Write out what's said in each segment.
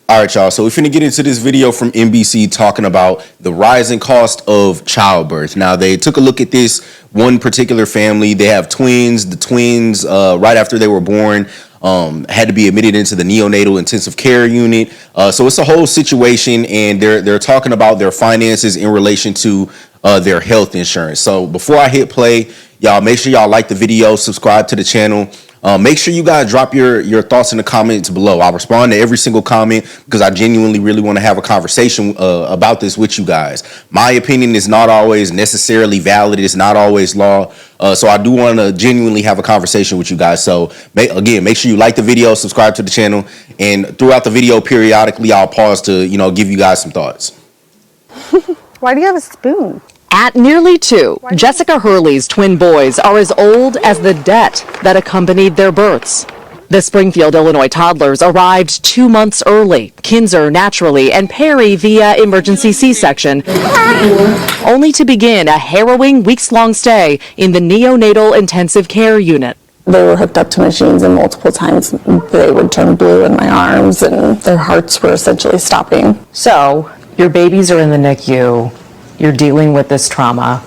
All right, y'all. So we're finna get into this video from NBC talking about the rising cost of childbirth. Now, they took a look at this one particular family. They have twins. The twins, right after they were born, had to be admitted into the neonatal intensive care unit. So it's a whole situation, and they're talking about their finances in relation to their health insurance. So before I hit play, y'all make sure y'all like the video, subscribe to the channel. Make sure you guys drop your thoughts in the comments below. I'll respond to every single comment because I genuinely really want to have a conversation about this with you guys. My opinion is not always necessarily valid. It's not always law. So I do want to genuinely have a conversation with you guys. So make sure you like the video, subscribe to the channel, and throughout the video, periodically, I'll pause to, give you guys some thoughts. Why do you have a spoon? At nearly 2, Jessica Hurley's twin boys are as old as the debt that accompanied their births. The Springfield, Illinois toddlers arrived 2 months early, Kinzer naturally and Perry via emergency C-section, only to begin a harrowing weeks-long stay in the neonatal intensive care unit. They were hooked up to machines, and multiple times they would turn blue in my arms and their hearts were essentially stopping. So, your babies are in the NICU. You're dealing with this trauma,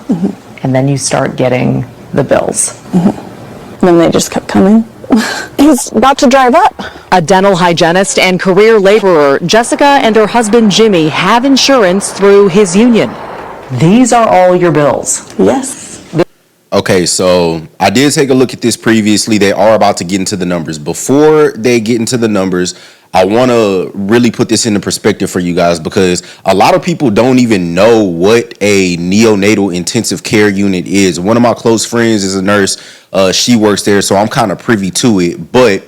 and then you start getting the bills. And then they just kept coming. He's about to drive up. A dental hygienist and career laborer, Jessica and her husband Jimmy have insurance through his union. These are all your bills. Yes. Okay, so I did take a look at this previously. They are about to get into the numbers. Before they get into the numbers, I want to really put this into perspective for you guys because a lot of people don't even know what a neonatal intensive care unit is. One of my close friends is a nurse. She works there, so I'm kind of privy to it. But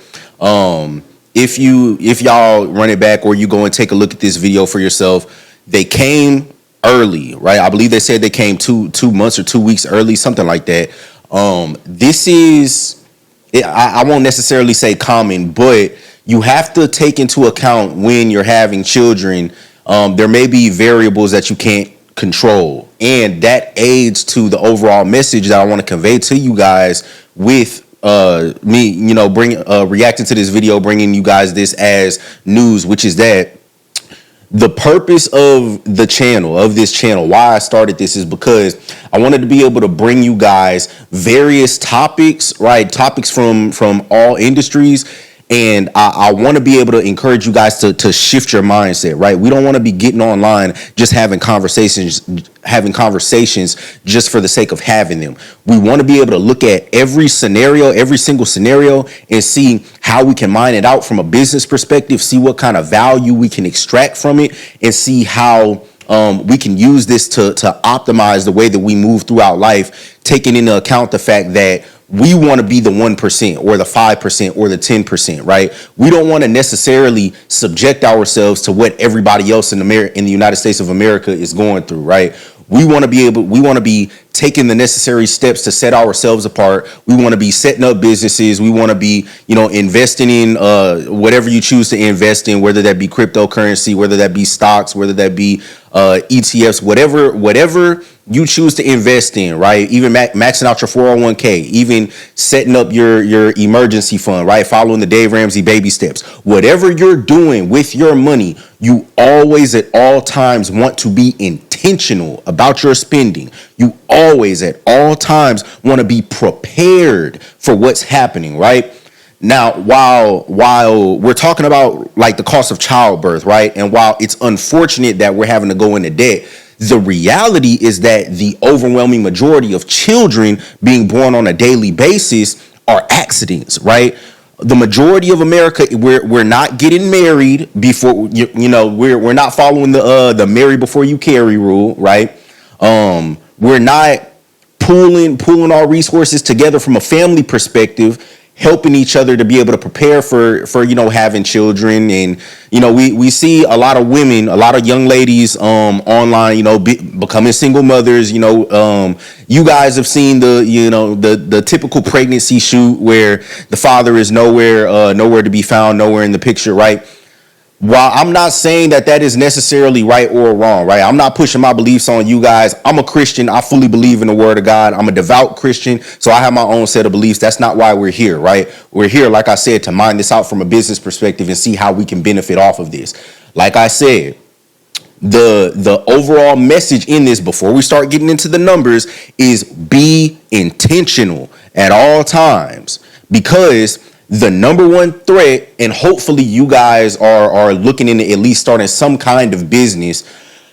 if y'all run it back or you go and take a look at this video for yourself, they came early, right? I believe they said they came 2 months or 2 weeks early, something like that. This is, I won't necessarily say common, but you have to take into account when you're having children, there may be variables that you can't control. And that aids to the overall message that I want to convey to you guys with me, reacting to this video, bringing you guys this as news, which is that the purpose of this channel, why I started this is because I wanted to be able to bring you guys various topics, right? Topics from all industries. And I want to be able to encourage you guys to shift your mindset, right? We don't want to be getting online just having conversations just for the sake of having them. We want to be able to look at every single scenario, and see how we can mine it out from a business perspective, see what kind of value we can extract from it, and see how we can use this to optimize the way that we move throughout life, taking into account the fact that we want to be the 1% or the 5% or the 10%, right? We don't want to necessarily subject ourselves to what everybody else in the United States of America is going through, right? We want to be taking the necessary steps to set ourselves apart. We want to be setting up businesses. We want to be, investing in whatever you choose to invest in, whether that be cryptocurrency, whether that be stocks, whether that be ETFs, whatever you choose to invest in, right? Even maxing out your 401k, even setting up your emergency fund, right? Following the Dave Ramsey baby steps. Whatever you're doing with your money, you always at all times want to be intentional about your spending. You always at all times want to be prepared for what's happening, right? Now, while we're talking about like the cost of childbirth, right? And while it's unfortunate that we're having to go into debt, the reality is that the overwhelming majority of children being born on a daily basis are accidents, right? The majority of America, we're not getting married before, we're not following the marry before you carry rule, right? We're not pooling our resources together from a family perspective, helping each other to be able to prepare for having children. And we see a lot of women, a lot of young ladies online becoming single mothers. You guys have seen the typical pregnancy shoot where the father is nowhere to be found, nowhere in the picture, right? While I'm not saying that is necessarily right or wrong, right? I'm not pushing my beliefs on you guys. I'm a Christian. I fully believe in the word of God. I'm a devout Christian, so I have my own set of beliefs. That's not why we're here, right? We're here, like I said, to mine this out from a business perspective and see how we can benefit off of this. Like I said, the overall message in this, before we start getting into the numbers, is be intentional at all times, because the number one threat, and hopefully you guys are looking into at least starting some kind of business.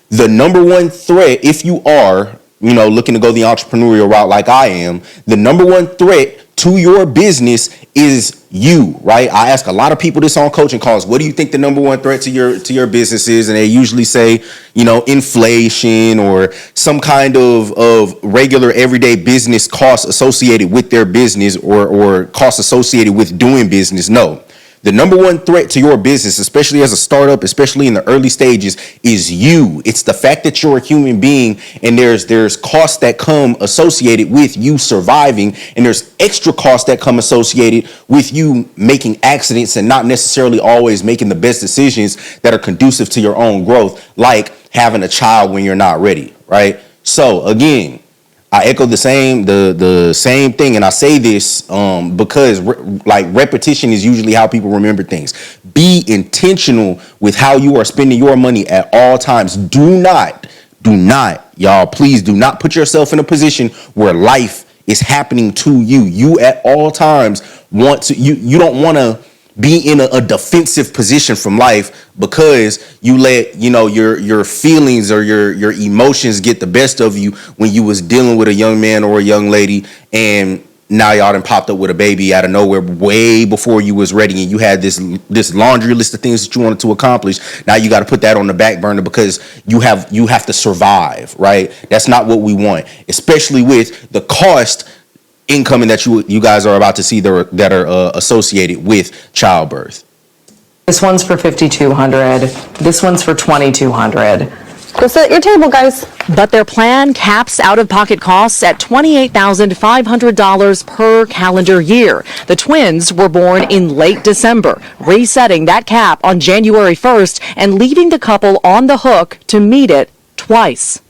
The number one threat, if you are, looking to go the entrepreneurial route like I am, the number one threat to your business is you, right? I ask a lot of people this on coaching calls. What do you think the number one threat to your business is? And they usually say, inflation or some kind of regular everyday business costs associated with their business, or costs associated with doing business. No. The number one threat to your business, especially as a startup, especially in the early stages, is you. It's the fact that you're a human being, and there's costs that come associated with you surviving, and there's extra costs that come associated with you making accidents and not necessarily always making the best decisions that are conducive to your own growth, like having a child when you're not ready, right? So again, I echo the same thing, and I say this because repetition is usually how people remember things. Be intentional with how you are spending your money at all times. Do not, y'all, please do not put yourself in a position where life is happening to you. You at all times you don't want to be in a defensive position from life, because you let your feelings or your emotions get the best of you when you was dealing with a young man or a young lady, and now y'all done popped up with a baby out of nowhere way before you was ready, and you had this laundry list of things that you wanted to accomplish. Now you got to put that on the back burner because you have to survive, right? That's not what we want, especially with the cost incoming that you guys are about to see that are associated with childbirth. This one's for $5,200. This one's for $2,200. Go sit at your table, guys. But their plan caps out-of-pocket costs at $28,500 per calendar year. The twins were born in late December, resetting that cap on January 1st and leaving the couple on the hook to meet it twice.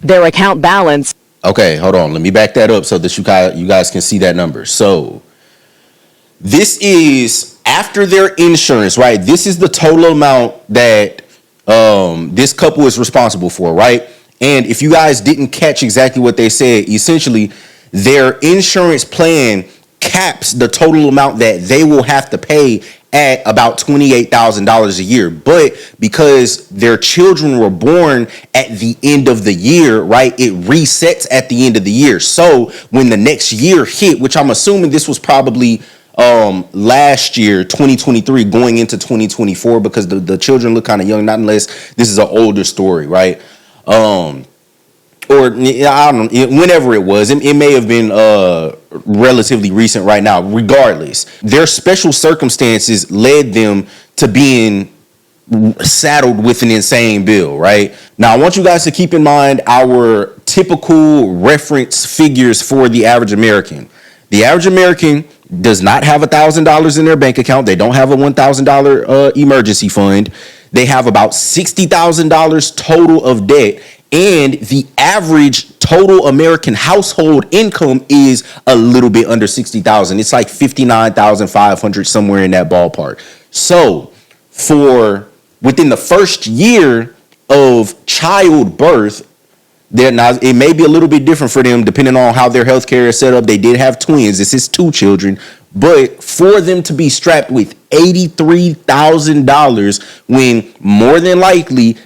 Their account balance. Okay, hold on. Let me back that up so that you guys can see that number. So this is after their insurance, right? This is the total amount that this couple is responsible for, right? And if you guys didn't catch exactly what they said, essentially their insurance plan caps the total amount that they will have to pay at about $28,000 a year. But because their children were born at the end of the year, right, it resets at the end of the year. So when the next year hit, which I'm assuming this was probably last year, 2023, going into 2024, because the children look kind of young, not unless this is an older story, right? Or I don't know, whenever it was, it may have been relatively recent right now. Regardless, their special circumstances led them to being saddled with an insane bill, right? Now, I want you guys to keep in mind our typical reference figures for the average American. The average American does not have $1,000 in their bank account. They don't have a $1,000 emergency fund. They have about $60,000 total of debt. And the average total American household income is a little bit under $60,000. It's like $59,500, somewhere in that ballpark. So within the first year of childbirth, now it may be a little bit different for them depending on how their healthcare is set up. They did have twins. This is 2 children. But for them to be strapped with $83,000, when more than likely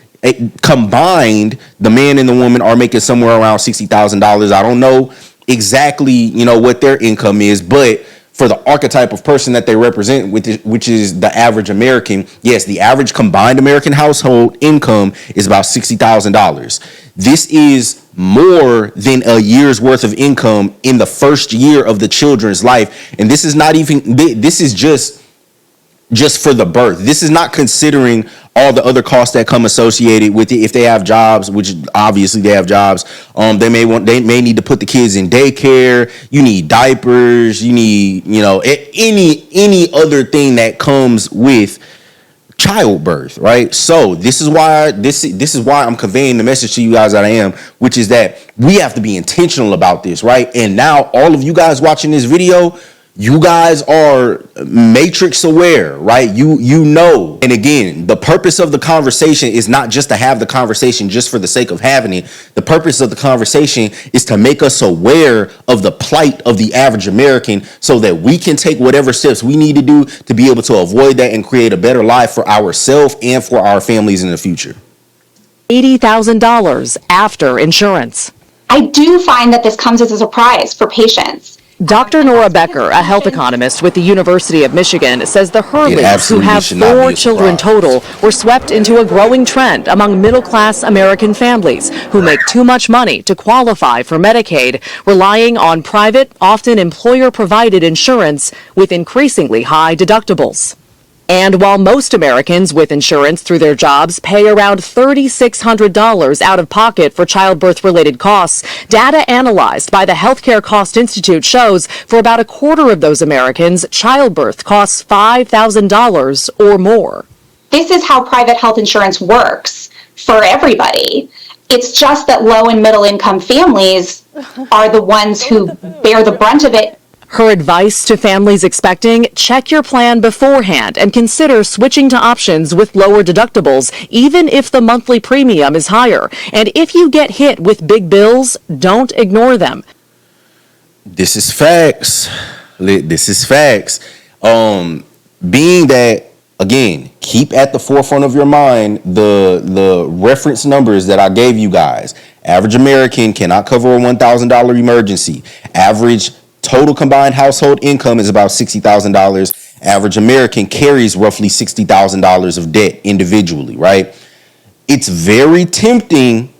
combined, the man and the woman are making somewhere around $60,000. I don't know exactly, what their income is, but for the archetype of person that they represent, which is the average American, yes, the average combined American household income is about $60,000. This is more than a year's worth of income in the first year of the children's life. And this is not even, this is just for the birth. This is not considering all the other costs that come associated with it. If they have jobs, which obviously they have jobs, they may need to put the kids in daycare. You need diapers. You need, any other thing that comes with childbirth, right? So this is why I'm conveying the message to you guys that I am, which is that we have to be intentional about this, right? And now all of you guys watching this video, You guys are matrix aware, right? You know. And again, the purpose of the conversation is not just to have the conversation just for the sake of having it. The purpose of the conversation is to make us aware of the plight of the average American so that we can take whatever steps we need to do to be able to avoid that and create a better life for ourselves and for our families in the future. $80,000 after insurance. I do find that this comes as a surprise for patients. Dr. Nora Becker, a health economist with the University of Michigan, says the Hurleys, who have should not be 4 a children surprise. total, were swept into a growing trend among middle-class American families who make too much money to qualify for Medicaid, relying on private, often employer-provided insurance with increasingly high deductibles. And while most Americans with insurance through their jobs pay around $3,600 out of pocket for childbirth-related costs, data analyzed by the Healthcare Cost Institute shows for about a quarter of those Americans, childbirth costs $5,000 or more. This is how private health insurance works for everybody. It's just that low and middle income families are the ones who bear the brunt of it. Her advice to families expecting: check your plan beforehand and consider switching to options with lower deductibles, even if the monthly premium is higher. And if you get hit with big bills, don't ignore them. This is facts. This is facts. Being that, again, keep at the forefront of your mind the reference numbers that I gave you guys. Average American cannot cover a $1,000 emergency. Average total combined household income is about $60,000. Average American carries roughly $60,000 of debt individually, right? It's very tempting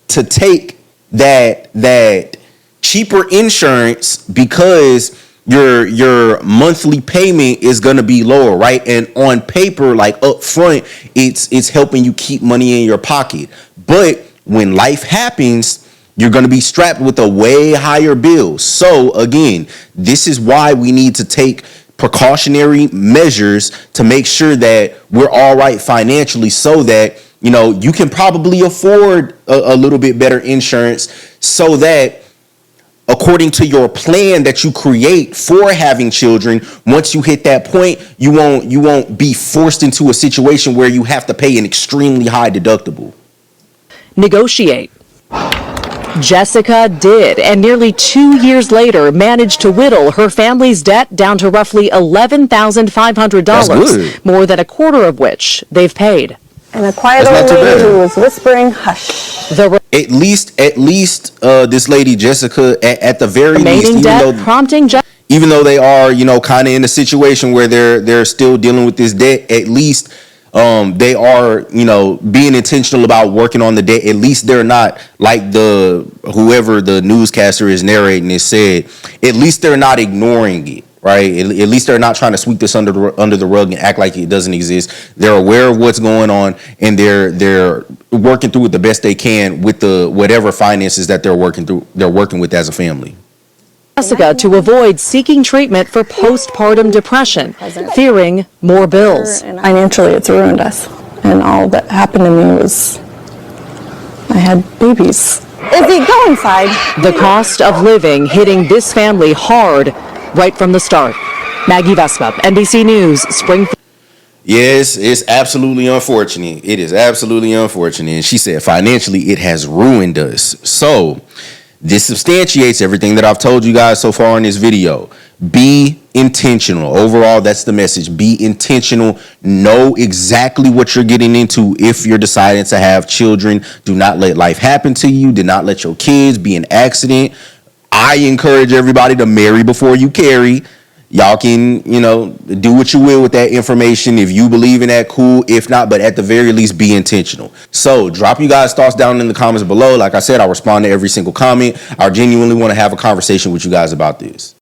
to take that cheaper insurance because your monthly payment is going to be lower, right? And on paper, like up front, it's helping you keep money in your pocket. But when life happens, you're going to be strapped with a way higher bill. So again, this is why we need to take precautionary measures to make sure that we're all right financially, so that, you know, you can probably afford a little bit better insurance, so that according to your plan that you create for having children, once you hit that point, you won't be forced into a situation where you have to pay an extremely high deductible. Negotiate. Jessica did, and nearly 2 years later managed to whittle her family's debt down to roughly $11,500, more than a quarter of which they've paid. And a quiet old lady who was whispering, hush. At least this lady Jessica, at the very least, even though they are, you know, kind of in a situation where they're still dealing with this debt, at least they are, you know, being intentional about working on the debt. At least they're not like whoever the newscaster is narrating it said. At least they're not ignoring it, right? At least they're not trying to sweep this under the rug and act like it doesn't exist. They're aware of what's going on, and they're working through it the best they can with the whatever finances that they're working with as a family. Jessica to avoid seeking treatment for postpartum depression, fearing more bills. Financially, it's ruined us. And all that happened to me was I had babies. Izzy, go inside. The cost of living hitting this family hard right from the start. Maggie Vespa, NBC News, Springfield. Yes, it's absolutely unfortunate. It is absolutely unfortunate. And she said financially it has ruined us. So this substantiates everything that I've told you guys so far in this video. Be intentional. Overall, that's the message. Be intentional. Know exactly what you're getting into if you're deciding to have children. Do not let life happen to you. Do not let your kids be an accident. I encourage everybody to marry before you carry. Y'all can, you know, do what you will with that information. If you believe in that, cool. If not, but at the very least, be intentional. So drop you guys' thoughts down in the comments below. Like I said, I'll respond to every single comment. I genuinely want to have a conversation with you guys about this.